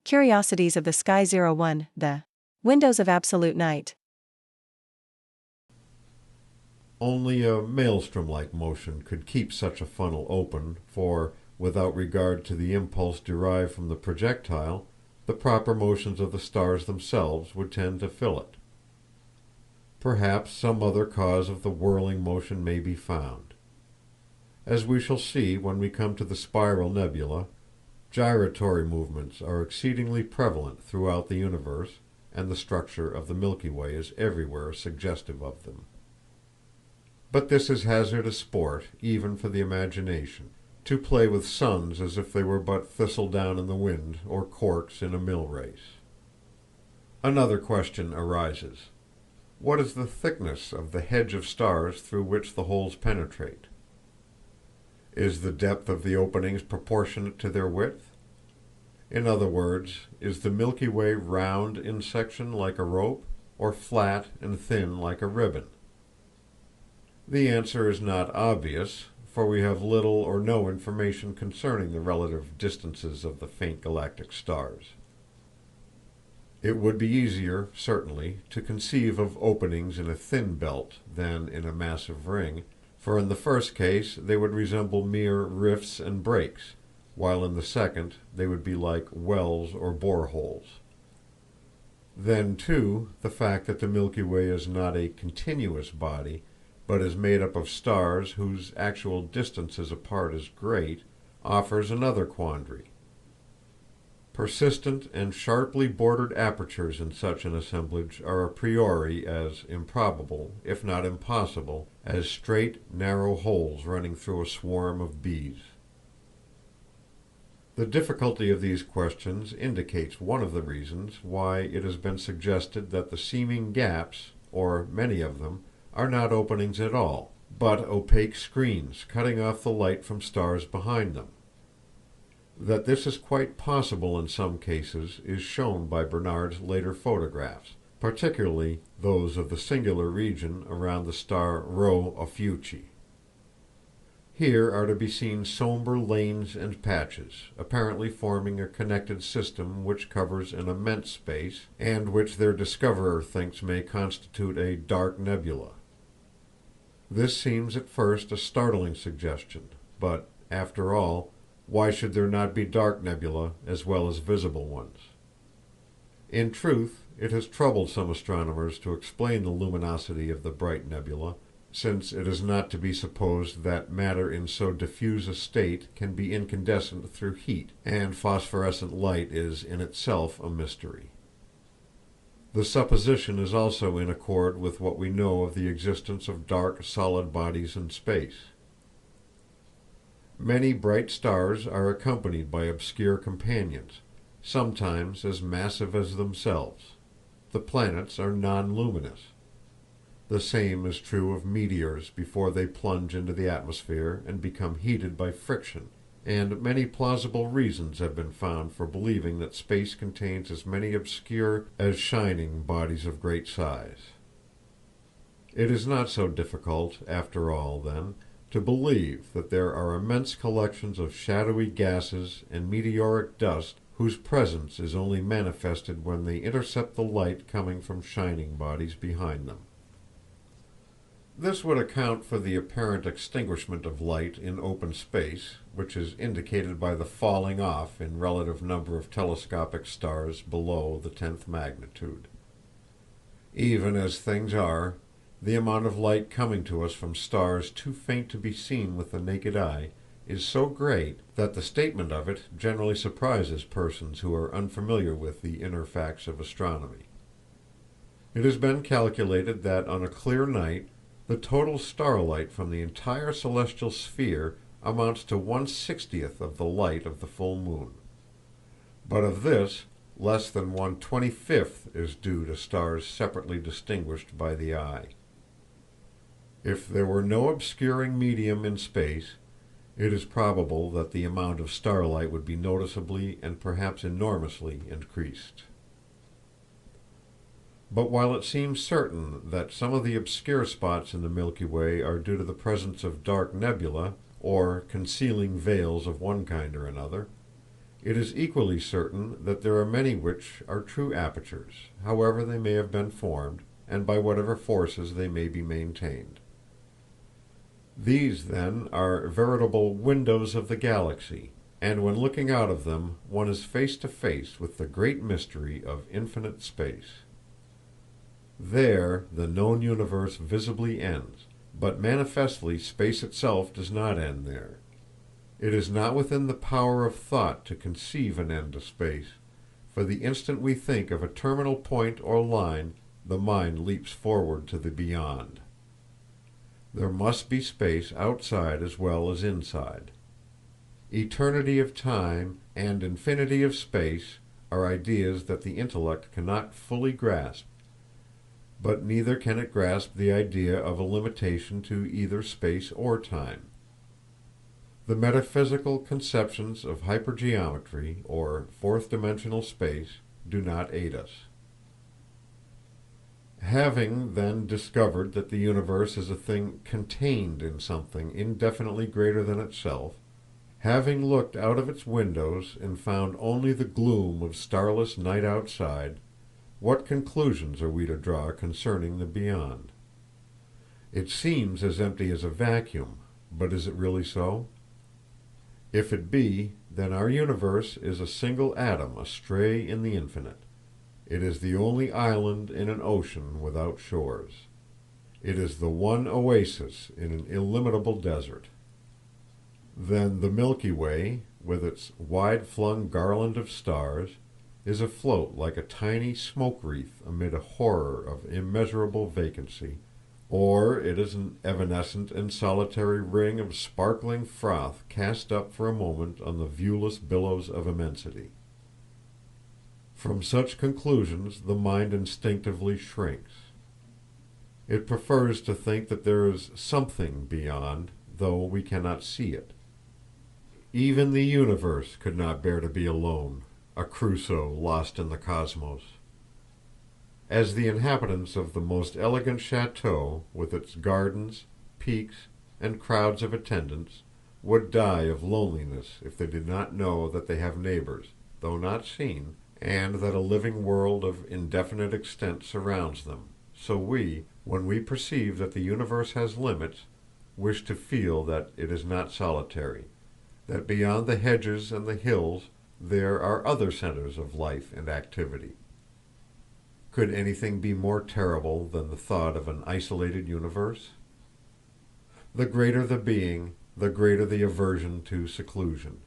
Curiosities of the Sky 01, The Windows of Absolute Night. Only a maelstrom-like motion could keep such a funnel open, for, without regard to the impulse derived from the projectile, the proper motions of the stars themselves would tend to fill it. Perhaps some other cause of the whirling motion may be found. As we shall see when we come to the spiral nebula, gyratory movements are exceedingly prevalent throughout the universe, and the structure of the Milky Way is everywhere suggestive of them. But this is hazardous sport even for the imagination, to play with suns as if they were but thistledown in the wind or corks in a mill race. Another question arises. What is the thickness of the hedge of stars through which the holes penetrate? Is the depth of the openings proportionate to their width? In other words, is the Milky Way round in section like a rope, or flat and thin like a ribbon? The answer is not obvious, for we have little or no information concerning the relative distances of the faint galactic stars. It would be easier, certainly, to conceive of openings in a thin belt than in a massive ring, for in the first case they would resemble mere rifts and breaks, while in the second they would be like wells or boreholes. Then, too, the fact that the Milky Way is not a continuous body, but is made up of stars whose actual distances apart is great, offers another quandary. Persistent and sharply bordered apertures in such an assemblage are a priori as improbable, if not impossible, as straight, narrow holes running through a swarm of bees. The difficulty of these questions indicates one of the reasons why it has been suggested that the seeming gaps, or many of them, are not openings at all, but opaque screens cutting off the light from stars behind them. That this is quite possible in some cases is shown by Barnard's later photographs, particularly those of the singular region around the star Rho Ophiuchi. Here are to be seen somber lanes and patches, apparently forming a connected system which covers an immense space, and which their discoverer thinks may constitute a dark nebula. This seems at first a startling suggestion, but, after all, why should there not be dark nebulae as well as visible ones? In truth, it has troubled some astronomers to explain the luminosity of the bright nebula, since it is not to be supposed that matter in so diffuse a state can be incandescent through heat, and phosphorescent light is in itself a mystery. The supposition is also in accord with what we know of the existence of dark solid bodies in space. Many bright stars are accompanied by obscure companions, sometimes as massive as themselves. The planets are non-luminous. The same is true of meteors before they plunge into the atmosphere and become heated by friction, and many plausible reasons have been found for believing that space contains as many obscure as shining bodies of great size. It is not so difficult, after all, then, to believe that there are immense collections of shadowy gases and meteoric dust whose presence is only manifested when they intercept the light coming from shining bodies behind them. This would account for the apparent extinguishment of light in open space, which is indicated by the falling off in relative number of telescopic stars below the 10th magnitude. Even as things are, the amount of light coming to us from stars too faint to be seen with the naked eye is so great that the statement of it generally surprises persons who are unfamiliar with the inner facts of astronomy. It has been calculated that on a clear night the total starlight from the entire celestial sphere amounts to 1/60th of the light of the full moon. But of this, less than 1/25th is due to stars separately distinguished by the eye. If there were no obscuring medium in space, it is probable that the amount of starlight would be noticeably and perhaps enormously increased. But while it seems certain that some of the obscure spots in the Milky Way are due to the presence of dark nebulae, or concealing veils of one kind or another, It is equally certain that there are many which are true apertures, however they may have been formed, and by whatever forces they may be maintained. These, then, are veritable windows of the galaxy, and when looking out of them one is face to face with the great mystery of infinite space. There the known universe visibly ends, but manifestly space itself does not end there. It is not within the power of thought to conceive an end to space, for the instant we think of a terminal point or line, the mind leaps forward to the beyond. There must be space outside as well as inside. Eternity of time and infinity of space are ideas that the intellect cannot fully grasp, but neither can it grasp the idea of a limitation to either space or time. The metaphysical conceptions of hypergeometry, or fourth-dimensional space, do not aid us. Having, then, discovered that the universe is a thing contained in something indefinitely greater than itself, having looked out of its windows and found only the gloom of starless night outside, what conclusions are we to draw concerning the beyond? It seems as empty as a vacuum, but is it really so? If it be, then our universe is a single atom astray in the infinite. It is the only island in an ocean without shores. It is the one oasis in an illimitable desert. Then the Milky Way, with its wide-flung garland of stars, is afloat like a tiny smoke wreath amid a horror of immeasurable vacancy, or it is an evanescent and solitary ring of sparkling froth cast up for a moment on the viewless billows of immensity. From such conclusions the mind instinctively shrinks. It prefers to think that there is something beyond, though we cannot see it. Even the universe could not bear to be alone, a Crusoe lost in the cosmos. As the inhabitants of the most elegant chateau, with its gardens, peaks, and crowds of attendants, would die of loneliness if they did not know that they have neighbors, though not seen, and that a living world of indefinite extent surrounds them, so we, when we perceive that the universe has limits, wish to feel that it is not solitary, that beyond the hedges and the hills there are other centers of life and activity. Could anything be more terrible than the thought of an isolated universe? The greater the being, the greater the aversion to seclusion.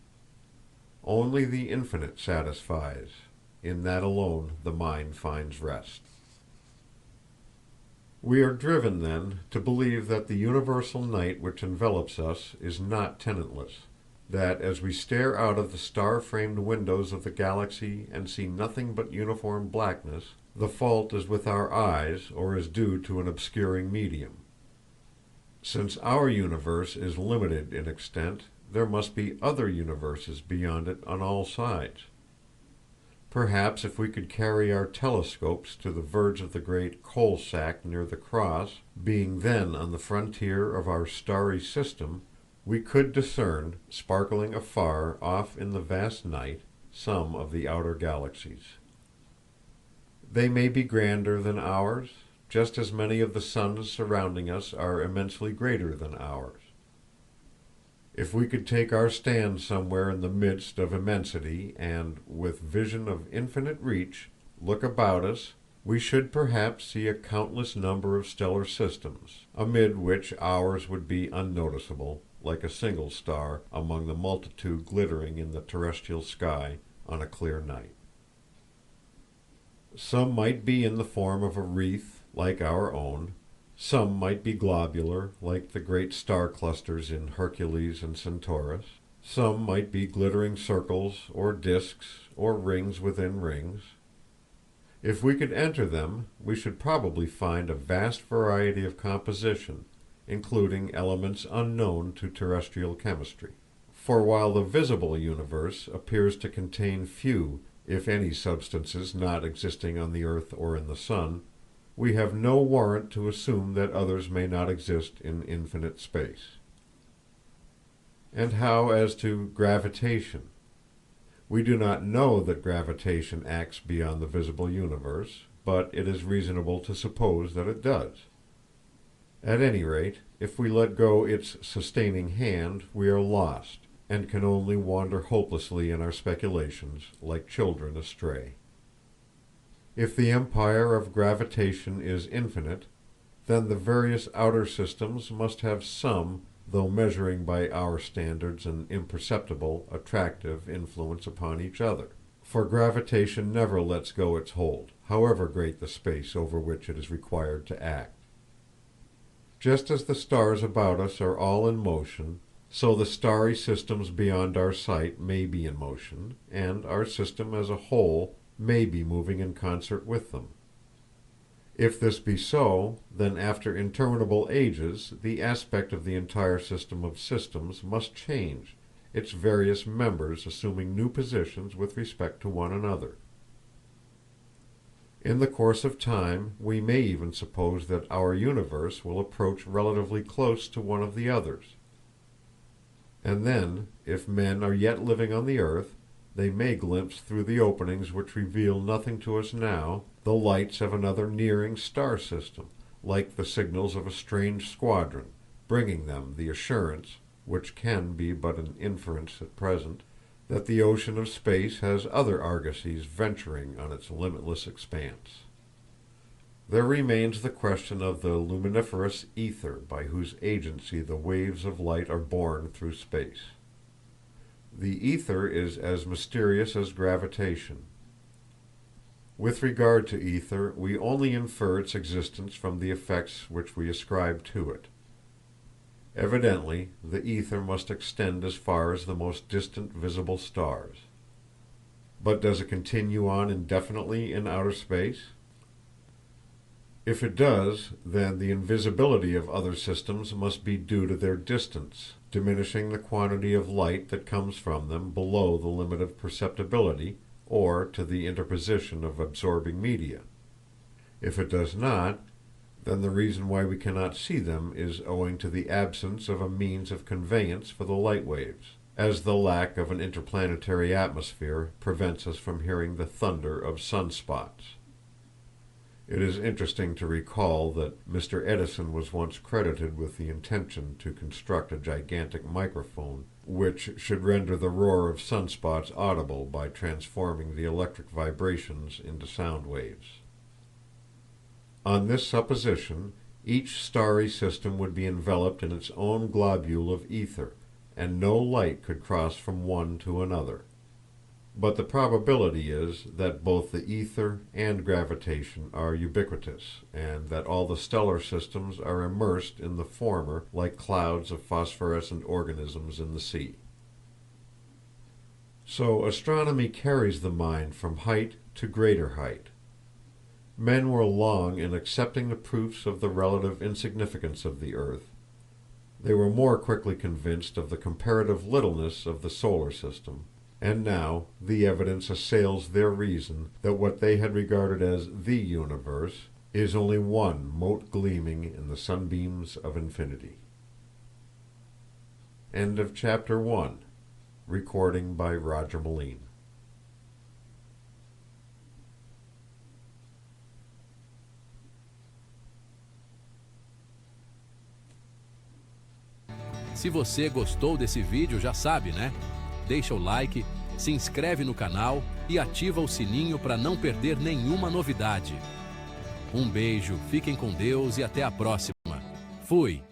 Only the infinite satisfies. In that alone the mind finds rest. We are driven, then, to believe that the universal night which envelops us is not tenantless, that as we stare out of the star-framed windows of the galaxy and see nothing but uniform blackness, the fault is with our eyes or is due to an obscuring medium. Since our universe is limited in extent, there must be other universes beyond it on all sides. Perhaps if we could carry our telescopes to the verge of the great coal sack near the cross, being then on the frontier of our starry system, we could discern, sparkling afar off in the vast night, some of the outer galaxies. They may be grander than ours, just as many of the suns surrounding us are immensely greater than ours. If we could take our stand somewhere in the midst of immensity and, with vision of infinite reach, look about us, we should perhaps see a countless number of stellar systems, amid which ours would be unnoticeable, like a single star among the multitude glittering in the terrestrial sky on a clear night. Some might be in the form of a wreath, like our own. Some might be globular, like the great star clusters in Hercules and Centaurus. Some might be glittering circles, or disks, or rings within rings. If we could enter them, we should probably find a vast variety of composition, including elements unknown to terrestrial chemistry. For while the visible universe appears to contain few, if any, substances not existing on the earth or in the sun, we have no warrant to assume that others may not exist in infinite space. And how as to gravitation? We do not know that gravitation acts beyond the visible universe, but it is reasonable to suppose that it does. At any rate, if we let go its sustaining hand, we are lost, and can only wander hopelessly in our speculations, like children astray. If the empire of gravitation is infinite, then the various outer systems must have some, though measuring by our standards an imperceptible, attractive influence upon each other. For gravitation never lets go its hold, however great the space over which it is required to act. Just as the stars about us are all in motion, so the starry systems beyond our sight may be in motion, and our system as a whole may be moving in concert with them. If this be so, then after interminable ages the aspect of the entire system of systems must change, its various members assuming new positions with respect to one another. In the course of time we may even suppose that our universe will approach relatively close to one of the others. And then, if men are yet living on the earth, they may glimpse through the openings which reveal nothing to us now, the lights of another nearing star system, like the signals of a strange squadron, bringing them the assurance, which can be but an inference at present, that the ocean of space has other argosies venturing on its limitless expanse. There remains the question of the luminiferous ether by whose agency the waves of light are borne through space. The ether is as mysterious as gravitation. With regard to ether, we only infer its existence from the effects which we ascribe to it. Evidently, the ether must extend as far as the most distant visible stars. But does it continue on indefinitely in outer space? If it does, then the invisibility of other systems must be due to their distance, diminishing the quantity of light that comes from them below the limit of perceptibility, or to the interposition of absorbing media. If it does not, then the reason why we cannot see them is owing to the absence of a means of conveyance for the light waves, as the lack of an interplanetary atmosphere prevents us from hearing the thunder of sunspots. It is interesting to recall that Mr. Edison was once credited with the intention to construct a gigantic microphone which should render the roar of sunspots audible by transforming the electric vibrations into sound waves. On this supposition, each starry system would be enveloped in its own globule of ether, and no light could cross from one to another. But the probability is that both the ether and gravitation are ubiquitous, and that all the stellar systems are immersed in the former like clouds of phosphorescent organisms in the sea. So astronomy carries the mind from height to greater height. Men were long in accepting the proofs of the relative insignificance of the earth. They were more quickly convinced of the comparative littleness of the solar system. And now the evidence assails their reason that what they had regarded as the universe is only one mote gleaming in the sunbeams of infinity. End of Chapter 1. Recording by Roger Moline. Se você gostou desse vídeo, já sabe, né? Deixa o like, se inscreve no canal e ativa o sininho para não perder nenhuma novidade. Um beijo, fiquem com Deus e até a próxima. Fui!